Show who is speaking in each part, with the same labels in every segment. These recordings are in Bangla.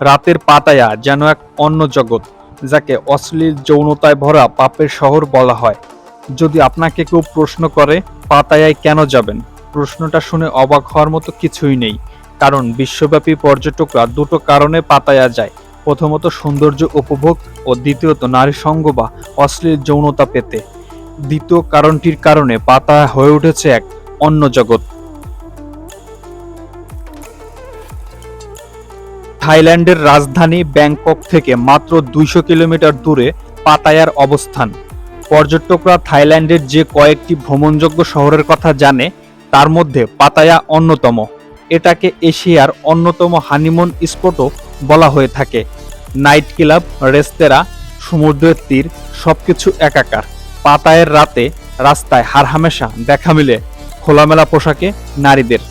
Speaker 1: রাতের পাতায়া যেন এক অন্য জগৎ, যাকে অশ্লীল যৌনতায় ভরা পাপের শহর বলা হয়। যদি আপনাকে কেউ প্রশ্ন করে পাতায়ায় কেন যাবেন, প্রশ্নটা শুনে অবাক হওয়ার মতো কিছুই নেই। কারণ বিশ্বব্যাপী পর্যটকরা দুটো কারণে পাতায়া যায়। প্রথমত সৌন্দর্য উপভোগ ও দ্বিতীয়ত নারী সঙ্গ বা অশ্লীল যৌনতা পেতে। দ্বিতীয় কারণটির কারণে পাতায়া হয়ে উঠেছে এক অন্য জগৎ। থাইল্যান্ডের রাজধানী ব্যাংকক থেকে মাত্র ২০০ কিলোমিটার দূরে পাতায়ার অবস্থান। পর্যটকরা থাইল্যান্ডের যে কয়েকটি ভ্রমণযোগ্য শহরের কথা জানে, তার মধ্যে পাতায়া অন্যতম। এটাকে এশিয়ার অন্যতম হানিমুন স্পটও বলা হয়ে থাকে। নাইট ক্লাব, রেস্তোরাঁ, সমুদ্রের তীর সবকিছু একাকার। পাতায়ার রাতে রাস্তায় হারহামেশা দেখা মিলে খোলামেলা পোশাকে নারীদের।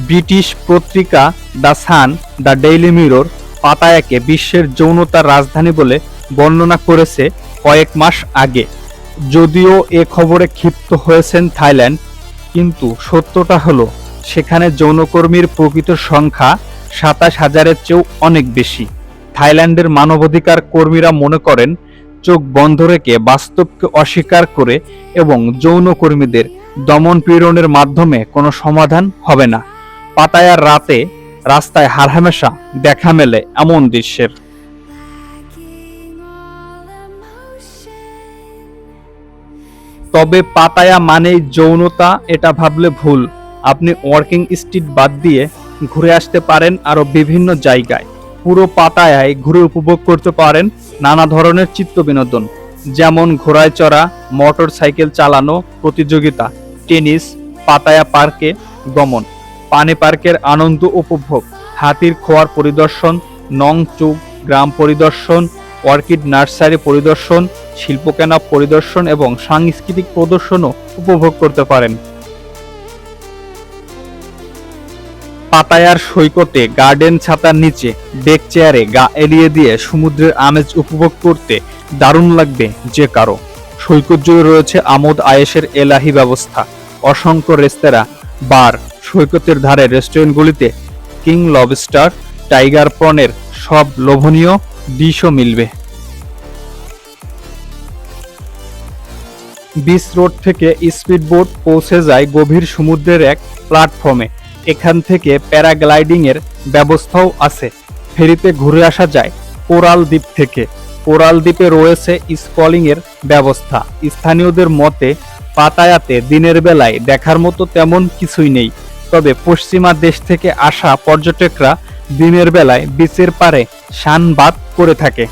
Speaker 1: ব্রিটিশ পত্রিকা the Sun, the Daily Mirror পাতায়াকে বিশ্বের যৌনতার রাজধানী বলে বর্ণনা করেছে কয়েক মাস আগে। যদিও এ খবরে ক্ষিপ্ত হয়েছেন থাইল্যান্ড, কিন্তু সত্যটা হলো সেখানে যৌনকর্মীর প্রকৃত সংখ্যা ২৭,০০০-এর চেয়েও অনেক বেশি। থাইল্যান্ডের মানবাধিকার কর্মীরা মনে করেন, চোখ বন্ধ রেখে বাস্তবকে অস্বীকার করে এবং যৌনকর্মীদের দমন পীড়নের মাধ্যমে কোনো সমাধান হবে না। পাতায়ার রাতে রাস্তায় হারহামেশা দেখা মেলে এমন দৃশ্যের। তবে পাতায়া মানেই যৌনতা, এটা ভাবলে ভুল। আপনি ওয়াকিং স্ট্রিট বাদ দিয়ে ঘুরে আসতে পারেন আরো বিভিন্ন জায়গায়। পুরো পাতায়ায় ঘুরে উপভোগ করতে পারেন নানা ধরনের চিত্ত বিনোদন, যেমন ঘোড়ায় চড়া, মোটর সাইকেল চালানো প্রতিযোগিতা, টেনিস, পাতায়া পার্কে গমন, পানি পার্কের আনন্দ উপভোগ, হাতির খোয়ার পরিদর্শন, নংচুক গ্রাম পরিদর্শন, অর্কিড নার্সারি পরিদর্শন, শিল্পকেনা পরিদর্শন এবং সাংস্কৃতিক প্রদর্শনও উপভোগ করতে পারেন। পাতায়ার সৈকতে গার্ডেন ছাতার নিচে ডেক চেয়ারে গা এলিয়ে দিয়ে সমুদ্রের আমেজ উপভোগ করতে দারুণ লাগবে যে কারো। সৈকত জুড়ে রয়েছে আমোদ আয়েশের এলাহি ব্যবস্থা, অসংখ্য রেস্তোরাঁ, বার, সৈকতের ধারে রেস্টুরেন্টগুলিতে কিং লবস্টার, টাইগার প্রনের সব লোভনীয় ডিশও মিলবে। বিচ রোড থেকে স্পিডবোট পৌঁছে যায় গভীর সমুদ্রের এক প্ল্যাটফর্মে। এখান থেকে প্যারাগ্লাইডিং এর ব্যবস্থাও আছে। ফেরিতে ঘুরে আসা যায় কোরাল দ্বীপ থেকে। কোরাল দ্বীপে রয়েছে স্কলিং এর ব্যবস্থা। স্থানীয়দের মতে পাতায়াতে দিনের বেলায় দেখার মতো তেমন কিছুই নেই, তবে পশ্চিমা দেশ থেকে আসা পর্যটকরা দিনের বেলায় বিচের পাড়ে সানবাত করে থাকে।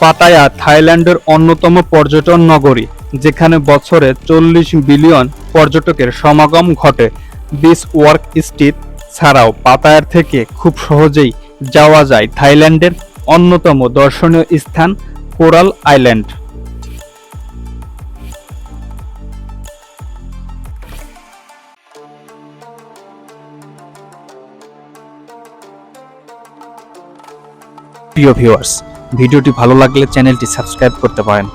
Speaker 1: পাতায়া থাইল্যান্ডের অন্যতম পর্যটন নগরী, যেখানে বছরে ৪০ বিলিয়ন পর্যটকের সমাগম ঘটে। বিচ ওয়াক স্ট্রিট ছাড়াও পাতায়ার থেকে খুব সহজেই যাওয়া যায় থাইল্যান্ডের অন্যতম দর্শনীয় স্থান কোরাল আইল্যান্ড। প্রিয় ভিউয়ার্স, ভিডিওটি ভালো লাগলে চ্যানেলটি সাবস্ক্রাইব করতে পারেন।